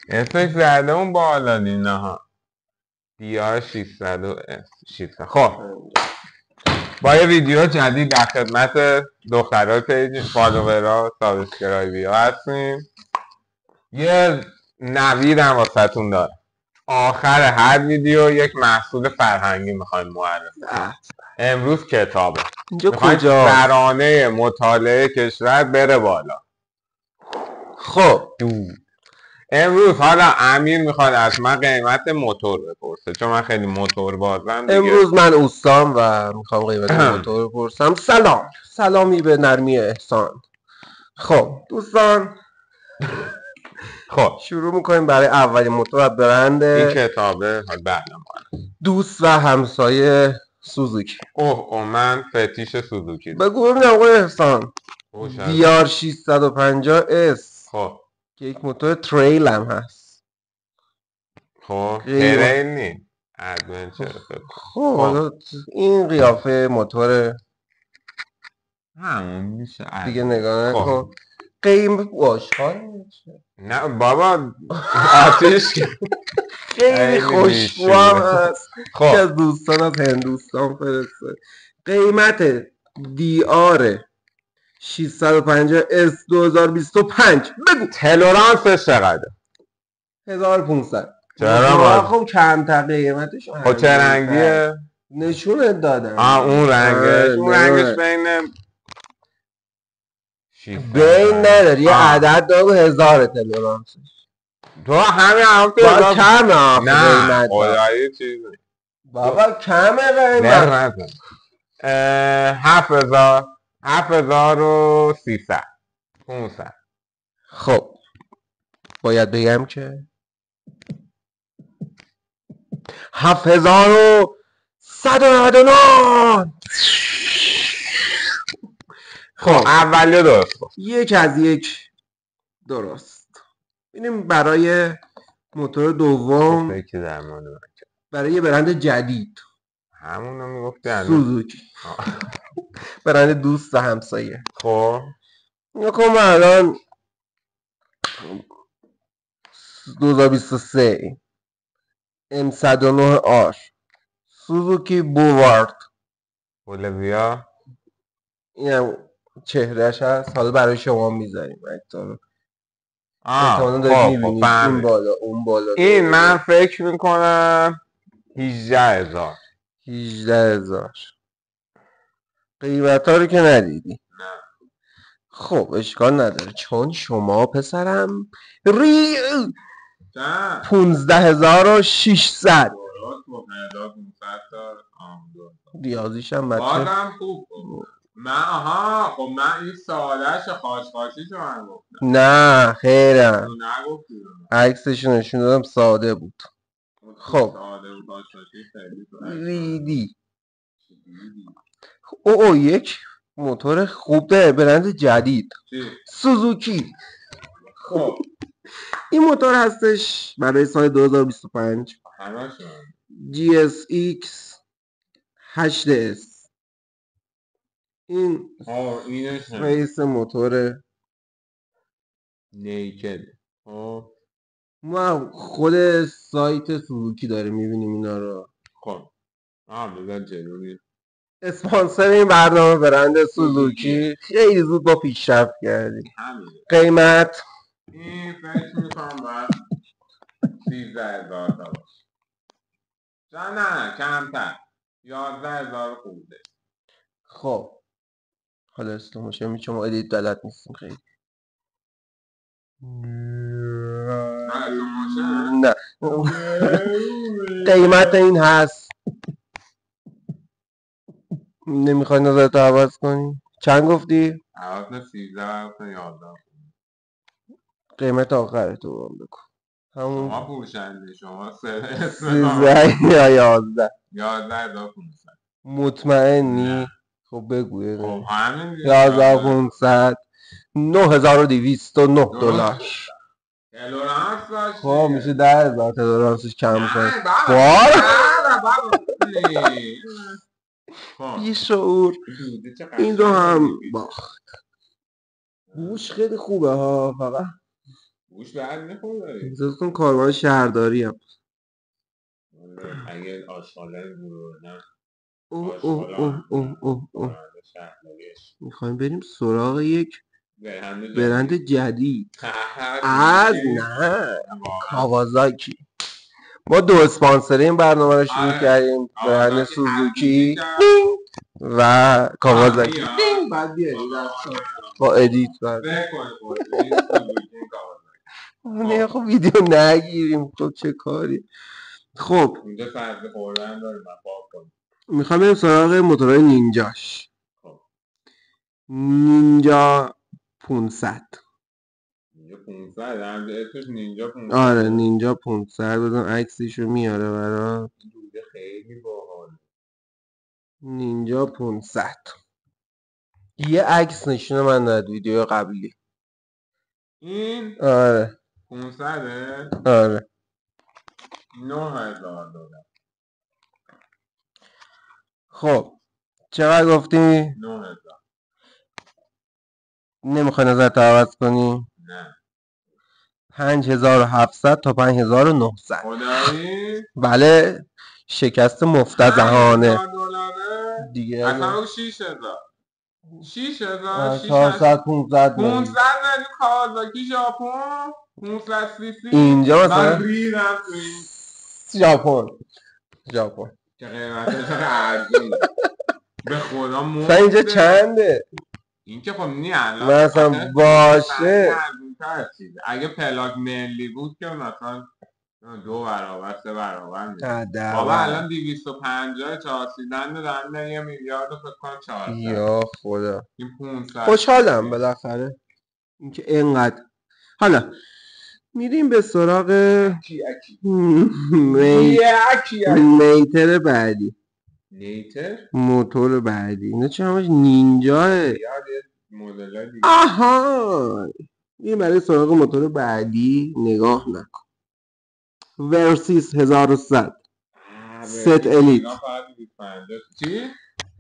اسمش زده اون بالا دینا ها DR 600. خب با یه ویدیو جدید در خدمت دخترای پیج فالوورها سابسکرایبی ها هستیم. یه نوید هم واسهتون دارم. آخر هر ویدیو یک محصول فرهنگی میخوایم معرفی کنیم. امروز کتابه. اینجا میخوایم کجا؟ ترانه مطالعه کشور بره بالا. خب امروز حالا امیر میخواد از من قیمت موتور بپرسه چون من خیلی موتور بازم دیگه. امروز من اوستام و میخوام قیمت موتور بپرسم. سلامی به نرمی احسان. خب دوستان خب شروع میکنیم. برای اولین موتور از برند این کتابه بعد دوست و همسایه سوزوکی. اوه من فتیش سوزوکی بگو ببینم آقای احسان. DR 650S خب که یک موتور تریل هم هست. خب تریل نی ادونچر. خب حالا این قیافه موتور همون میشه دیگه نگاه نکن. قیم واشخال نه بابا آتیش خیلی خوشبو هم هست که از دوستان از هندوستان فرسته. قیمت DR 650S 2025 بگو تلورانسش چقدره؟ 1500. چرا؟ خب کمتر قیمتش. خب چه رنگیه؟ نشونت دادم. اون رنگش. اون رنگش بین نداری. یه عدد دارو 1000 تلورانسش. تو همه هم باید کمه. نه خدایی چیزی بابا کمه قیمت. 7300 500. خب باید بگم که 7199. خب اولیه درست. یک از یک درست. ببینیم برای موتور دوم برای برند جدید همونو میگفتی سوزوکی. برند دوست و همسایه. خب نکن الان 2023 M109R سوزوکی بوارد. بولویا. اینم چهرهش هست. حالا برای شما میذاریم احتمالا دارید میبینید این بالا اون بالا. این من فکر میکنم 18000. 18000 قیمت ها رو که ندیدی. نه خب اشکال نداره چون شما پسرم 15600. ریاضیش هم بچه بازم خوب. من خب من این سادهش خاشخاشیشو من گفتم. نه خیرم نگفتی. عکسشو نشون دادم ساده بود. خب ریدی. او یک موتور خوب داره برند جدید سوزوکی. خب این موتور هستش برای سال 2025 GSX 8S. این فیس موتور نیکد. ما خود سایت سوزوکی داره میبینیم اینا رو. خب بذار جلوی اسپانسر این برنامه برند سوزوکی. خیلی زود با پیشرفت کردیم. قیمت این فکر میکنم باید 13000 تا باشه. نه کمتر 11000 خورده. خب حالا استماشه میچه ما ادیت بلد نیستیم خیلی. نه قیمت این هست. نمیخوای نظرتو عوض کنی؟ چند گفتی؟ 13 تا 11. قیمت آخره تو بگو. شما فروشنده شما 13 یا 11. 11500. مطمئنی؟ خب بگو. خب همین 11500 9209 دلار. تلورانس باشه. خب میشه 10000 تلورانسش کم کنی. بی شعور. این رو هم باخت. بوش خیلی خوبه ها. فقط گوش بعد میخوره. احساس کن کاروان شهرداری هم. اگه آشغالای گروه نه اوه اوه اوه اوه اوه اوه. شهرداریش میخوایم بریم سراغ یک برند برند جدید از نه کاوازاکی. ما 2 اسپانسری این برنامه رو شروع کردیم، برند سوزوکی و کاوازاکی. بعد بیاریم با ادیت بعد نه خب ویدیو نگیریم. خب چه کاری. خب اینجا فرض خوردن داریم. میخوام بریم سراغ موتورهای نینجاش. نینجا 500. نینجا 500 هم اسمش نینجا 500. آره نینجا 500. بزن عکسشو میاره برات. خیلی باحال. نینجا 500 یه عکس نشونه من داد ویدیو قبلی. این آره 500 آره 9000 دلار. خب چقدر گفتی؟ 9000. نمیخوای نظرت عوض کنی؟ نه 5700 تا 5900. خدایی؟ بله شکست مفتضحانه دیگه. اصلا 6000 400 500 500 ندی کاوازاکی ژاپن 500 سی سی اینجا مثلا من ریدم تو این ژاپن که قیمتش ارزونه به خدا مثلا اینجا چنده؟ این که خب نی الان مثلا باشه اگه پلاک ملی بود که مثلا 2 برابر 3 برابر میشه. بابا الان 250 4 دنده دارن 1 میلیارد فکر کنم 400. یا خدا این 500 خوشحالم بالاخره اینکه اینقدر. حالا میریم به سراغ میتر بعدی. موتور بعدی اینا چه همش نینجاه. آها میریم برای سراغ موتور بعدی. نگاه نکن. ورسیس 1100 ست الیت. چی؟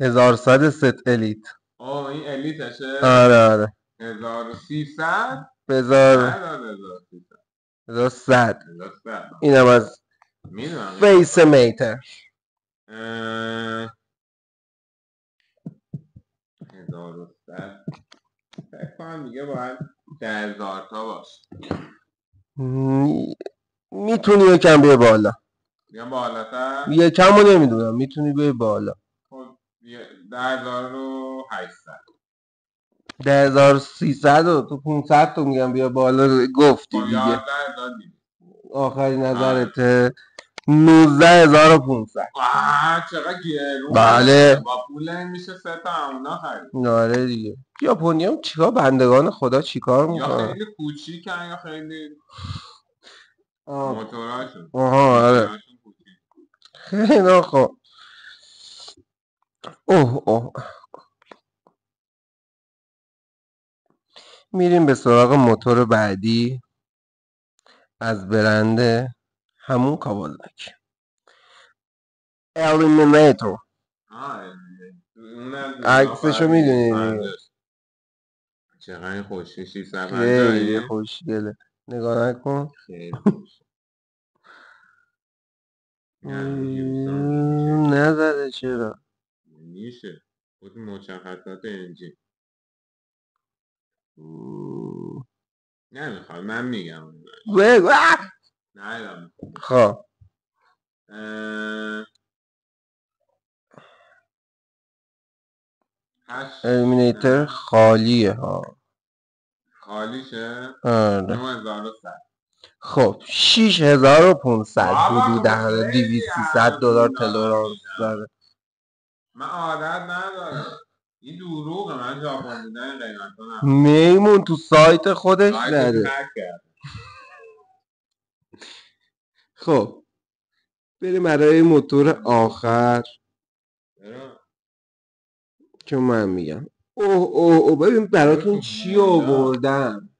1100 ست الیت. این الیتشه؟ آره 1300 1100 اینم از فیس میتر. 1100 فکر کنم دیگه باید 10,000 تا باشه. میتونی یکم بیه بالا. بیام بالاتر؟ یکم رو نمیدونم میتونی بیه بالا. 10,800 10,300 و تو 500 تو میگم بیا بالا گفتی دیگه. آخری نظرته 19,500. چقدر گرونه. بله با پول این میشه 3 تا همونا خرید. آره دیگه. ژاپنی هم چیکار بندگان خدا چیکار میکنن؟ یا خیلی کوچیکن یا خیلی موتوراشون. آها آره خیلی خوب. اوه میریم به سراغ موتور بعدی از برند همون کاوازاکی. الیمینیتور. عکسشو میدونی؟ چقدر خوشی 650. خیلی خوشگله نگاه نکن. نزده چرا؟ میشه خود مشخصات انجین نمیخواد من میگم بگو. نه خب الیمینیتر خالیه ها. خالیشه؟ آره 9100. خب 6,500 حدودا 200-300 دلار تلرانس داره. من عادت ندارم این دروغه. من ژاپن بودن قیمت ها میمون تو سایت خودش زده. خب بریم برای موتور آخر که من میگم. اوه ببین براتون چی آوردم.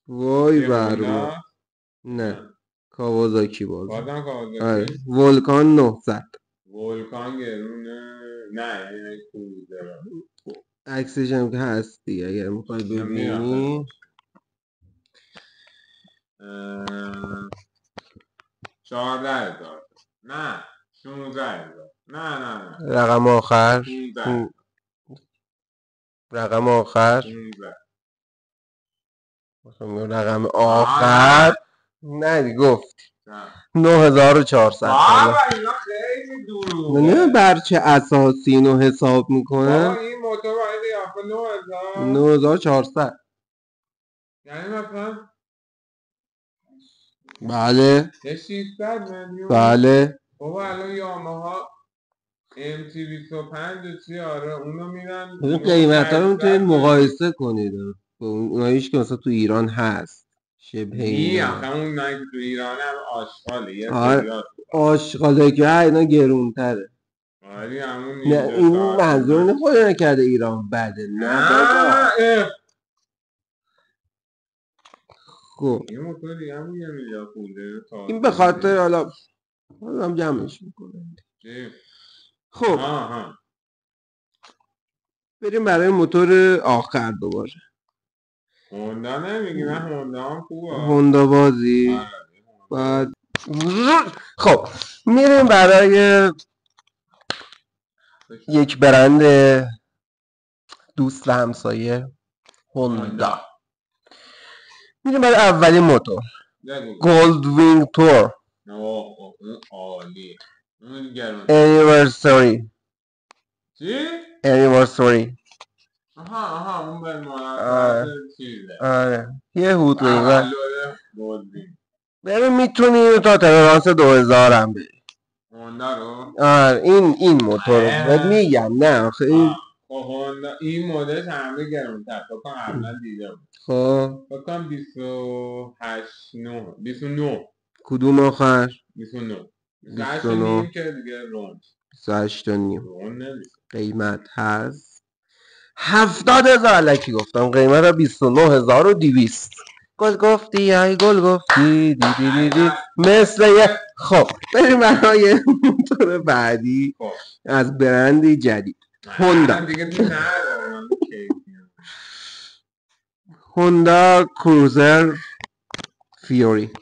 وای برما. نه کاوازاکی بازم آره ولکان 900. ولکان گرونه. نه یعنی کروزر عکسش هم که هست دیگه اگر میخوای ببینی. 14,000 نه 16,000 نه رقم آخر 15 رقم آخر 15 رقم آخر نه گفتی 9400. بابا اینا خیلی دروغه. نه بر چه اساسی اینو حساب میکنه؟ بابا این موتور باید قیافه 9000 9400. یعنی مثلا بله 600 میلیون. بله بابا الان یاماها MT25 چی آره اونو میدن. این قیمت ها رو میتونید مقایسه کنید با اوناییش که مثلا تو ایران هست شبه اینا. آخه اون نه که تو ایران هم آشغاله یه آشغاله که اینا گرونتره. آره همون نه این منظور نخواه نکرده ایران بده نه بابا. خب این موتور دیگه هم 1 میلیارد پوله. این به خاطر حالا هم جمعش میکنه. خب بریم برای موتور آخر دوباره. هوندا نمیگی؟ من هوندا هم خوبه. هوندا بازی بعد خب میریم برای یک برند دوست و همسایه هوندا. میریم برای اولین موتور گولد وینگ تور عالی. انیورسری. چی؟ انیورسری. آها اون به مناسبت چیزه. آره یه هوت ببین میتونی تا تولرانس 2000 هم بری. هوندا رو؟ آره این موتور رو میگم نه آخه این هوندا این مدلش همه گرونتر. بکنم قبلا دیده بود. خب بکنم 29 کدوم آخر؟ 29 28 که دیگه رونج 28 و نیم رونج نمیشه. قیمت هست 70,000. لکی گفتم قیمت 29,200. گل گفتی ای گل گفتی دی دی دی دی مثل یه. خب بریم برای موتور بعدی از برندی جدید هوندا. هوندا کروزر فیوری.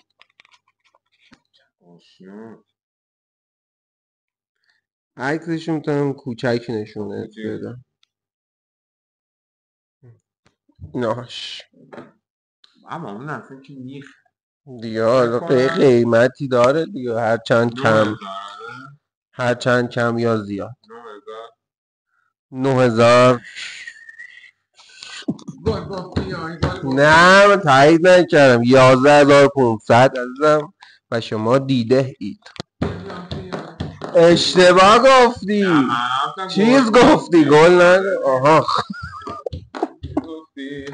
عکسش میتونم کوچک نشونه بدم. ناش اما اون اصلا که میخ دیگه حالا قیمتی داره دیگه هر چند کم یا زیاد 9,000. نه من تایید نکردم 11,500 عزیزم و شما دیده اید. اشتباه گفتی. چیز گفتی گل نده. آها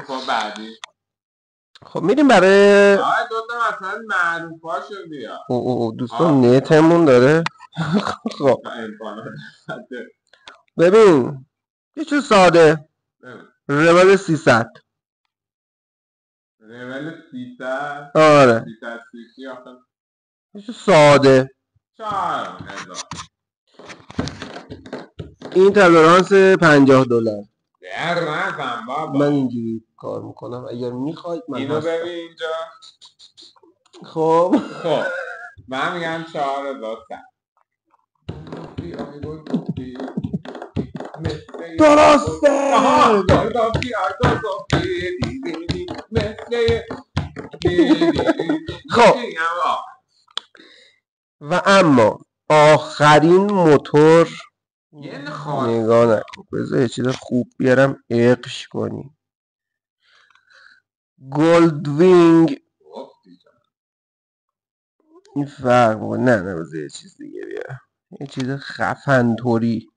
خب بعدی. خب میریم برای دوتا مثلا معروف هاشو بیا. دوستان نتمون داره. خب ببین یه چیز ساده رول 300. رول 300 آره 300 سیسی آخه یه چیز ساده. این تولرانس $50. من اینجوری کار میکنم اگر میخواید من اینو ببین اینجا. خب من میگم 4,000. درسته. خب و اما آخرین موتور نگاه نکن بذار یه چیز خوب بیارم عقش کنی. گولدوینگ. این فرق نه بذار یه چیز دیگه بیارم یه چیز خفن طوری.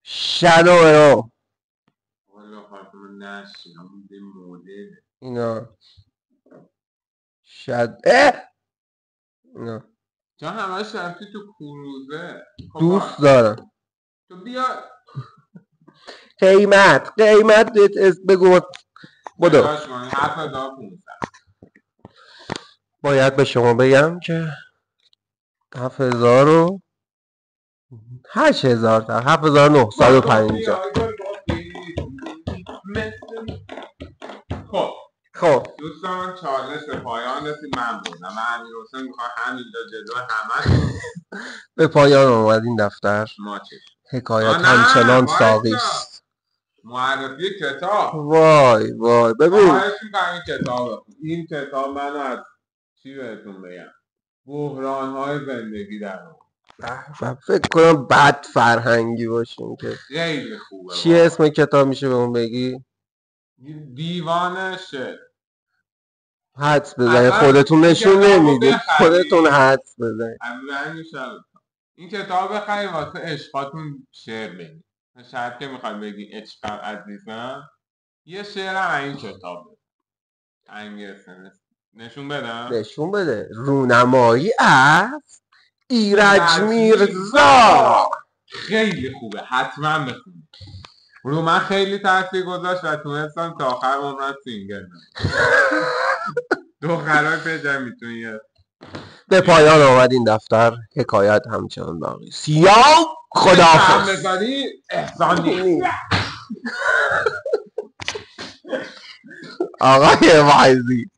شادو ایرو. اینا اینا چون همش رفتی تو کروزه. دوست دارم. تو بیا قیمت بگو بدو. 7,500. باید به شما بگم که 7,000 و 8,000 تا 7,950. خب خب دوستان چالش به پایان رسید. من بودم من امیرحسین میخوام همینجا جلو همه به پایان آمد این دفتر. ما چه حکایت همچنان وایسا. ساقی است. معرفی کتاب. وای وای ببین خواهش می‌کنم این کتاب بخون. این کتاب من از چی بهتون بگم بحران‌های زندگی در اون. فکر کنم بد فرهنگی باشیم که خیلی خوبه. چیه اسم کتاب میشه به اون بگی؟ دیوان شعر. حدس بزنید خودتون نشون نمیدید خودتون حدس بزنید. این کتاب بخرید واسه عشقاتون شعر بگید. شاید که میخواد بگی عشقم عزیزم یه شعر هم این کتاب نشون بدم. نشون بده. رونمایی از ایرج میرزا. خیلی خوبه حتما بخونید. رو من خیلی تاثیر گذاشت و تونستم تا آخر عمرم سینگل دخترای پیجا میتونی. به پایان آمد این دفتر. حکایت همچنان باقی است. یا خداحافظ. آقای وعظی